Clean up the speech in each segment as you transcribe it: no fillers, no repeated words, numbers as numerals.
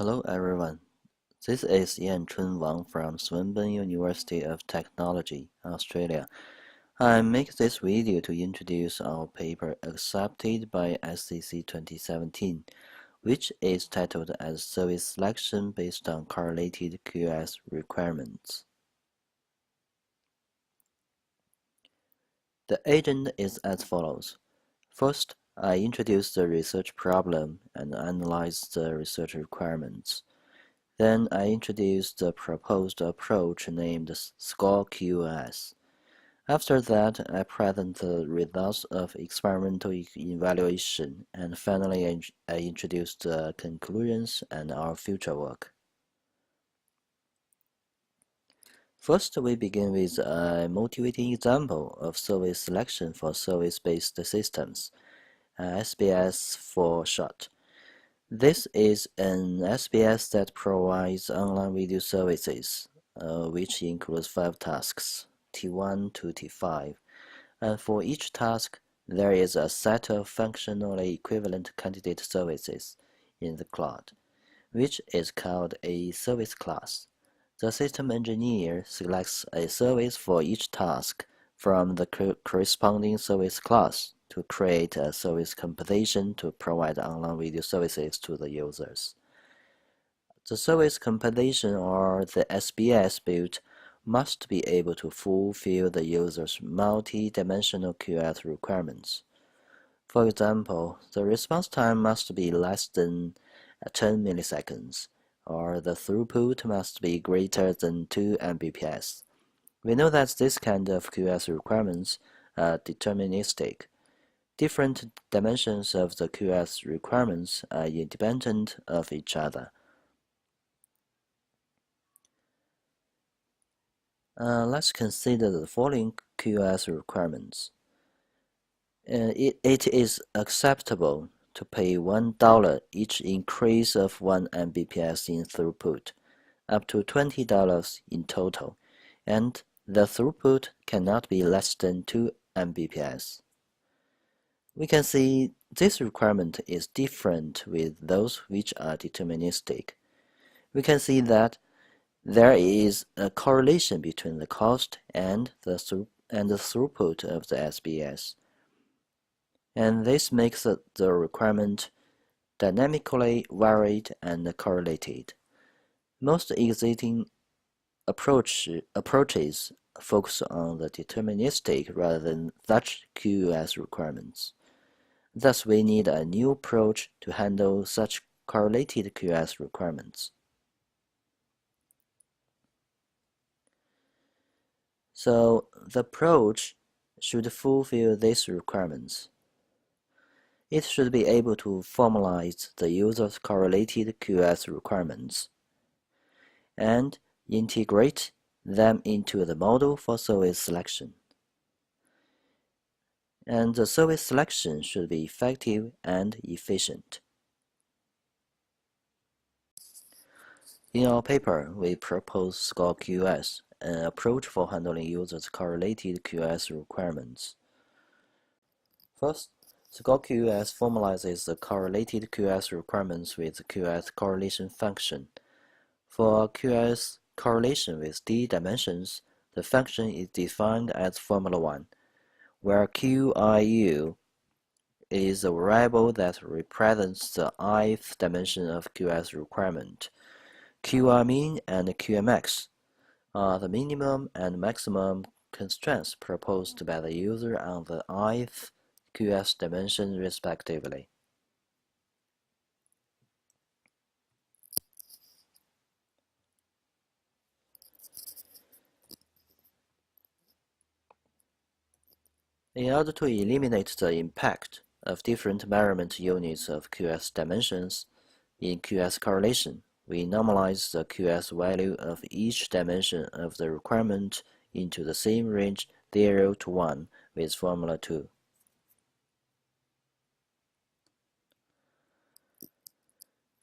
Hello everyone, this is Yanchun Wang from Swinburne University of Technology, Australia. I make this video to introduce our paper accepted by SCC 2017, which is titled as Service Selection Based on Correlated QoS Requirements. The agenda is as follows. First, I introduce the research problem and analyze the research requirements. Then I introduced the proposed approach named Score QoS. After that, I present the results of experimental evaluation, and finally I introduced the conclusions and our future work. First, we begin with a motivating example of service selection for service-based systems, SBS for short. This is an SBS that provides online video services, which includes 5 tasks, T1 to T5, and for each task, there is a set of functionally equivalent candidate services in the cloud, which is called a service class. The system engineer selects a service for each task from the corresponding service class to create a service composition to provide online video services to the users. The service composition, or the SBS built, must be able to fulfill the user's multi-dimensional QoS requirements. For example, the response time must be less than 10 milliseconds, or the throughput must be greater than 2 Mbps. We know that this kind of QoS requirements are deterministic. Different dimensions of the QoS requirements are independent of each other. Let's consider the following QoS requirements. It is acceptable to pay $1 each increase of 1 Mbps in throughput, up to $20 in total, and the throughput cannot be less than 2 Mbps. We can see this requirement is different with those which are deterministic. We can see that there is a correlation between the cost and the throughput of the SBS. And this makes the requirement dynamically varied and correlated. Most existing approaches focus on the deterministic rather than such QoS requirements. Thus, we need a new approach to handle such correlated QoS requirements. So, the approach should fulfill these requirements. It should be able to formalize the user's correlated QoS requirements and integrate them into the model for service selection. And the service selection should be effective and efficient. In our paper, we propose Score QoS, an approach for handling users' correlated QoS requirements. First, Score QoS formalizes the correlated QoS requirements with the QoS correlation function. For QoS correlation with d dimensions, the function is defined as Formula 1, where QIU is a variable that represents the ith dimension of QoS requirement. QRmin and QMax are the minimum and maximum constraints proposed by the user on the ith QoS dimension respectively. In order to eliminate the impact of different measurement units of QoS dimensions in QoS correlation, we normalize the QoS value of each dimension of the requirement into the same range 0 to 1 with Formula 2.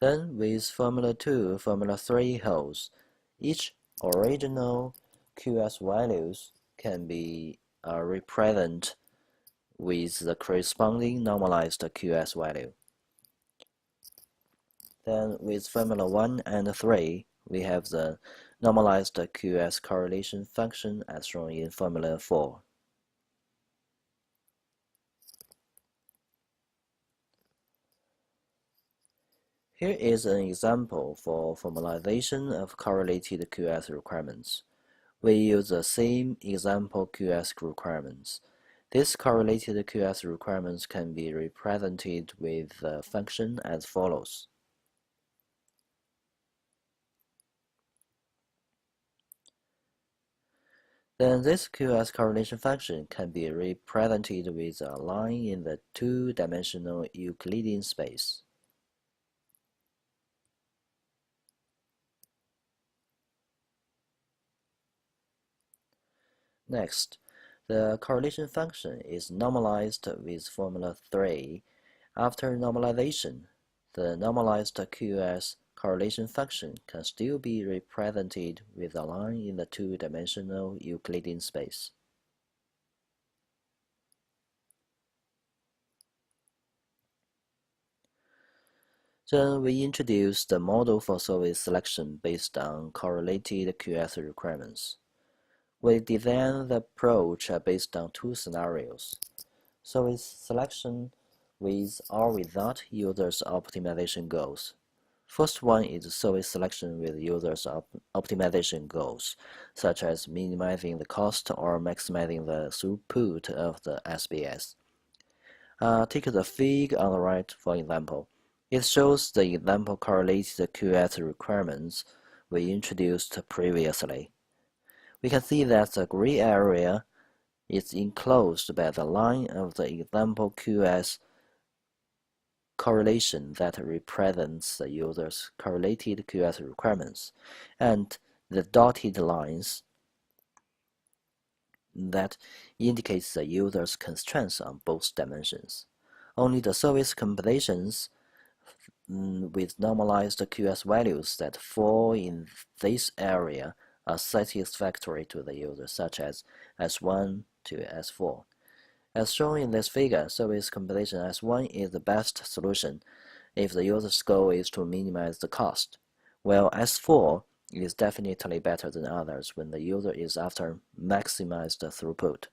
Then with Formula 2, Formula 3 holds, each original QoS values can be represented with the corresponding normalized QoS value. Then with formula 1 and 3, we have the normalized QoS correlation function as shown in formula 4. Here is an example for formalization of correlated QoS requirements. We use the same example QoS requirements. These correlated QoS requirements can be represented with the function as follows. Then this QoS correlation function can be represented with a line in the two-dimensional Euclidean space. Next, the correlation function is normalized with formula 3. After normalization, the normalized QoS correlation function can still be represented with a line in the two-dimensional Euclidean space. Then we introduce the model for service selection based on correlated QoS requirements. We design the approach based on two scenarios: service selection with or without users' optimization goals. First one is service selection with users' optimization goals, such as minimizing the cost or maximizing the throughput of the SBS. Take the fig on the right, for example. It shows the example correlated QoS requirements we introduced previously. We can see that the gray area is enclosed by the line of the example QoS correlation that represents the user's correlated QoS requirements, and the dotted lines that indicates the user's constraints on both dimensions. Only the service combinations with normalized QoS values that fall in this area are satisfactory to the user, such as S1 to S4. As shown in this figure, service combination S1 is the best solution if the user's goal is to minimize the cost, while S4 is definitely better than others when the user is after maximized throughput.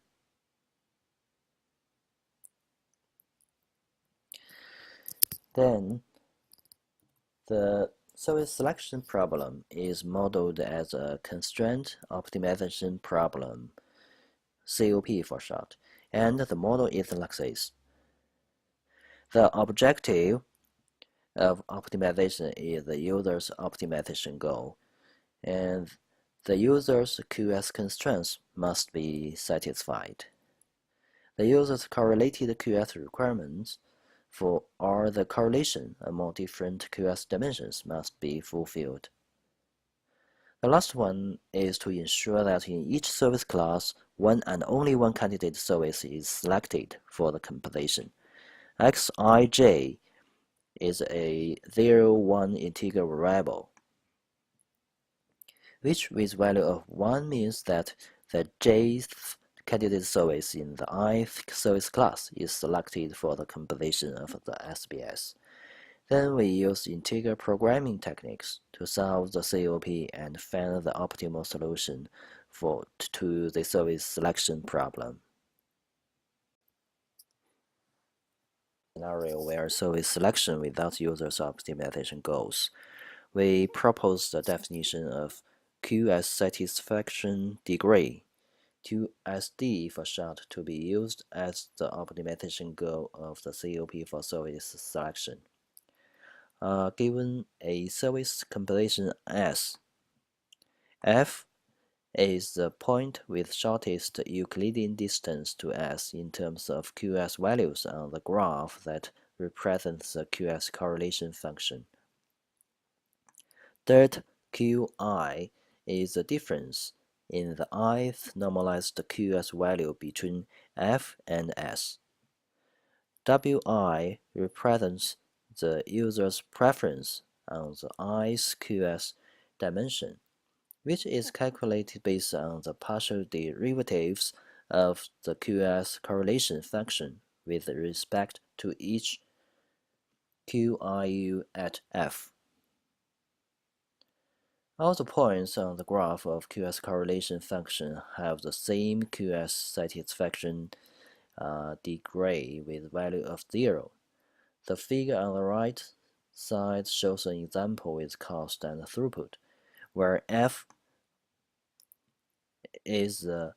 Then, the service selection problem is modeled as a constraint optimization problem, COP for short, and the model is like this. The objective of optimization is the user's optimization goal, and the user's QoS constraints must be satisfied. The user's correlated QoS requirements for all the correlation among different QoS dimensions must be fulfilled. The last one is to ensure that in each service class, one and only one candidate service is selected for the composition. Xij is a 0,1 integer variable, which with value of 1 means that the jth candidate service in the ith service class is selected for the composition of the SBS. Then we use integer programming techniques to solve the COP and find the optimal solution to the service selection problem. Scenario where service selection without users' optimization goals. We propose the definition of QoS satisfaction degree, QSD for short, to be used as the optimization goal of the COP for service selection. Given a service composition S, F is the point with shortest Euclidean distance to S in terms of QoS values on the graph that represents the QoS correlation function. Det Qi is the difference in the ith normalized QoS value between F and S. Wi represents the user's preference on the ith QoS dimension, which is calculated based on the partial derivatives of the QoS correlation function with respect to each QRU at F. All the points on the graph of QoS correlation function have the same QoS satisfaction degree with value of 0. The figure on the right side shows an example with cost and throughput, where f is the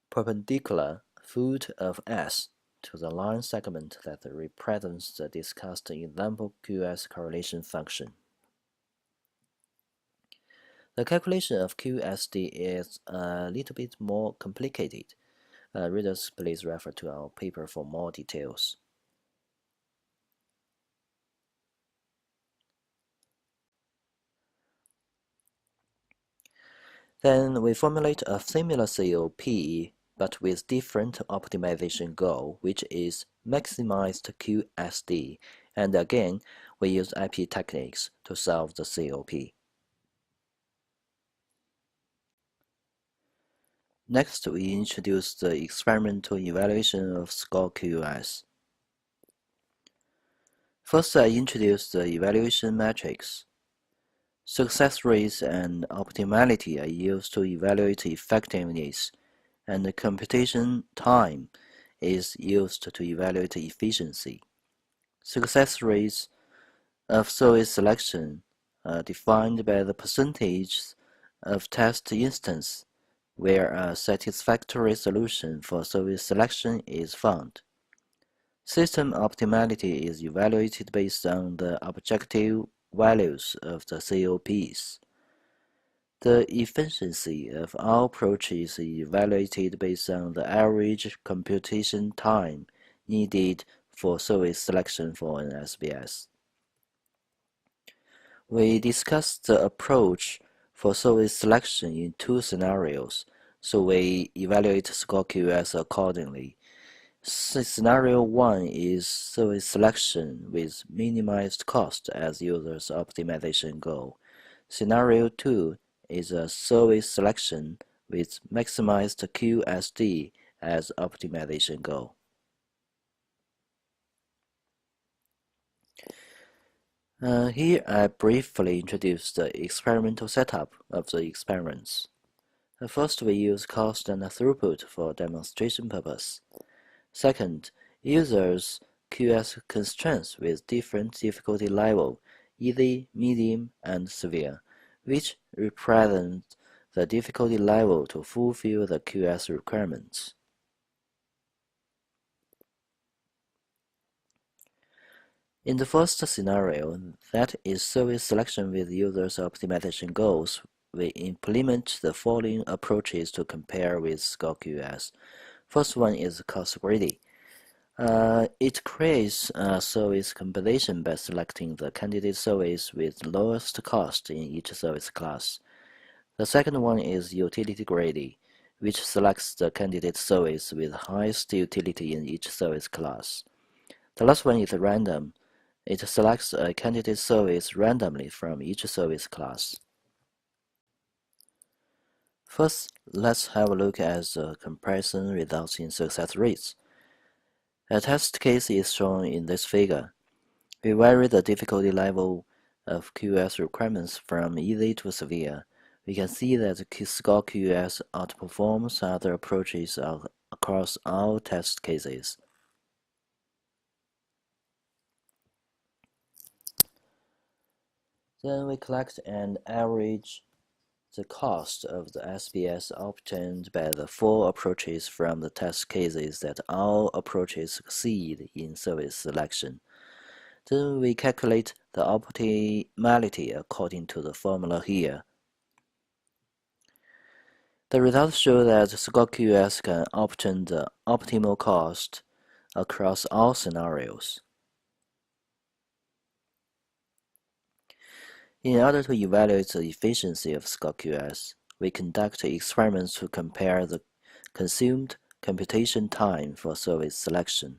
perpendicular foot of S to the line segment that represents the discussed example QoS correlation function. The calculation of QSD is a little bit more complicated. Readers, please refer to our paper for more details. Then we formulate a similar COP, but with different optimization goal, which is maximized QSD, and again, we use IP techniques to solve the COP. Next, we introduce the experimental evaluation of score QoS. First, I introduce the evaluation metrics. Success rates and optimality are used to evaluate effectiveness, and the computation time is used to evaluate efficiency. Success rates of service selection are defined by the percentage of test instances where a satisfactory solution for service selection is found. System optimality is evaluated based on the objective values of the COPs. The efficiency of all approaches is evaluated based on the average computation time needed for service selection for an SBS. We discussed the approach for service selection in two scenarios, so we evaluate score QoS accordingly. Scenario 1 is service selection with minimized cost as user's optimization goal. Scenario 2 is a service selection with maximized QSD as optimization goal. Here I briefly introduce the experimental setup of the experiments. First, we use cost and throughput for demonstration purpose. Second, users QoS constraints with different difficulty level, easy, medium, and severe, which represent the difficulty level to fulfill the QoS requirements. In the first scenario, that is service selection with users' optimization goals, we implement the following approaches to compare with score QoS. First one is cost greedy. It creates a service composition by selecting the candidate service with lowest cost in each service class. The second one is utility greedy, which selects the candidate service with highest utility in each service class. The last one is random. It selects a candidate service randomly from each service class. First, let's have a look at the comparison results in success rates. A test case is shown in this figure. We vary the difficulty level of QoS requirements from easy to severe. We can see that score QoS outperforms other approaches across all test cases. Then we collect and average the cost of the SBS obtained by the 4 approaches from the test cases that all approaches succeed in service selection. Then we calculate the optimality according to the formula here. The results show that score QoS can obtain the optimal cost across all scenarios. In order to evaluate the efficiency of score QoS, we conduct experiments to compare the consumed computation time for service selection.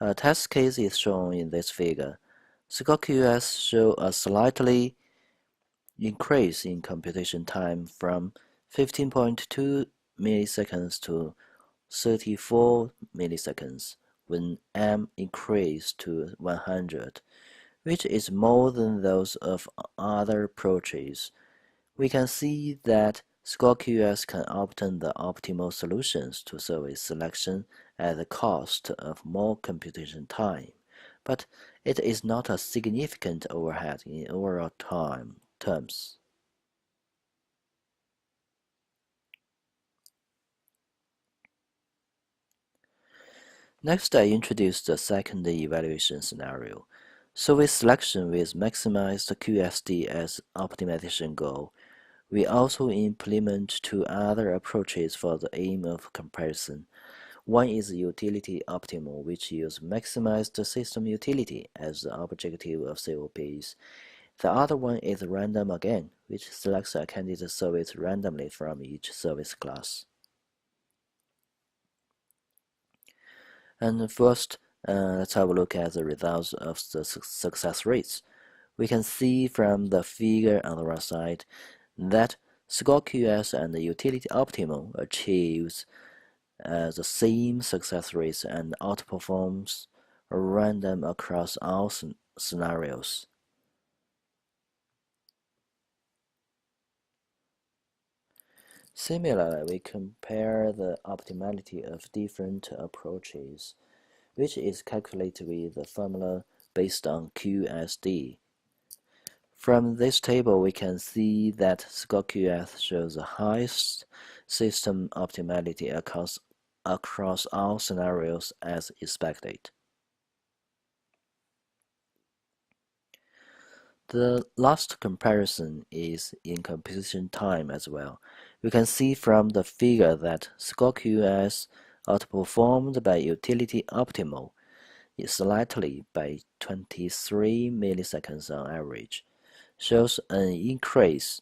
A test case is shown in this figure. Score QoS show a slightly increase in computation time from 15.2 milliseconds to 34 milliseconds when M increased to 100, which is more than those of other approaches. We can see that Score QoS can obtain the optimal solutions to service selection at the cost of more computation time, but it is not a significant overhead in overall time terms. Next, I introduce the second evaluation scenario. Service selection with maximized QSD as optimization goal. We also implement two other approaches for the aim of comparison. One is utility optimal, which uses maximized system utility as the objective of COPs. The other one is random again, which selects a candidate service randomly from each service class. And first, let's have a look at the results of the success rates. We can see from the figure on the right side that Score QoS and the Utility Optimal achieves the same success rates and outperforms random across all scenarios. Similarly, we compare the optimality of different approaches, which is calculated with the formula based on QSD. From this table, we can see that Score QoS shows the highest system optimality across all scenarios as expected. The last comparison is in computation time as well. We can see from the figure that Score QoS outperformed by Utility Optimal slightly by 23 milliseconds on average, shows an increase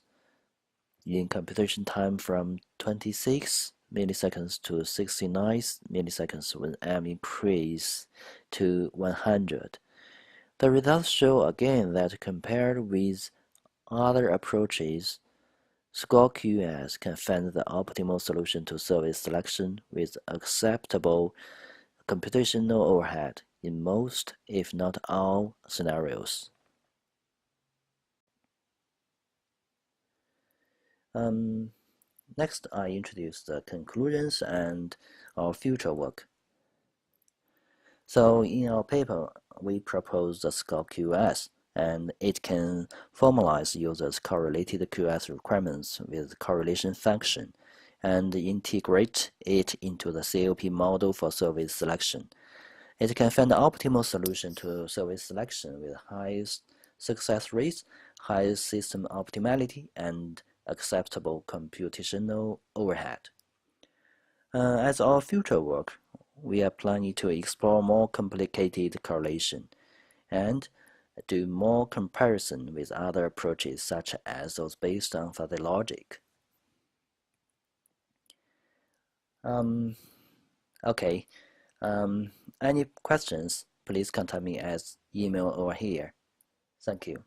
in computation time from 26 milliseconds to 69 milliseconds when M increased to 100. The results show again that compared with other approaches, Score QoS can find the optimal solution to service selection with acceptable computational overhead in most, if not all, scenarios. Next, I introduce the conclusions and our future work. So in our paper, we propose the Score QoS, and it can formalize users' correlated QoS requirements with correlation function and integrate it into the COP model for service selection. It can find the optimal solution to service selection with highest success rates, highest system optimality, and acceptable computational overhead. As our future work, we are planning to explore more complicated correlation and do more comparison with other approaches such as those based on fuzzy logic. Okay. Any questions, please contact me as email or here. Thank you.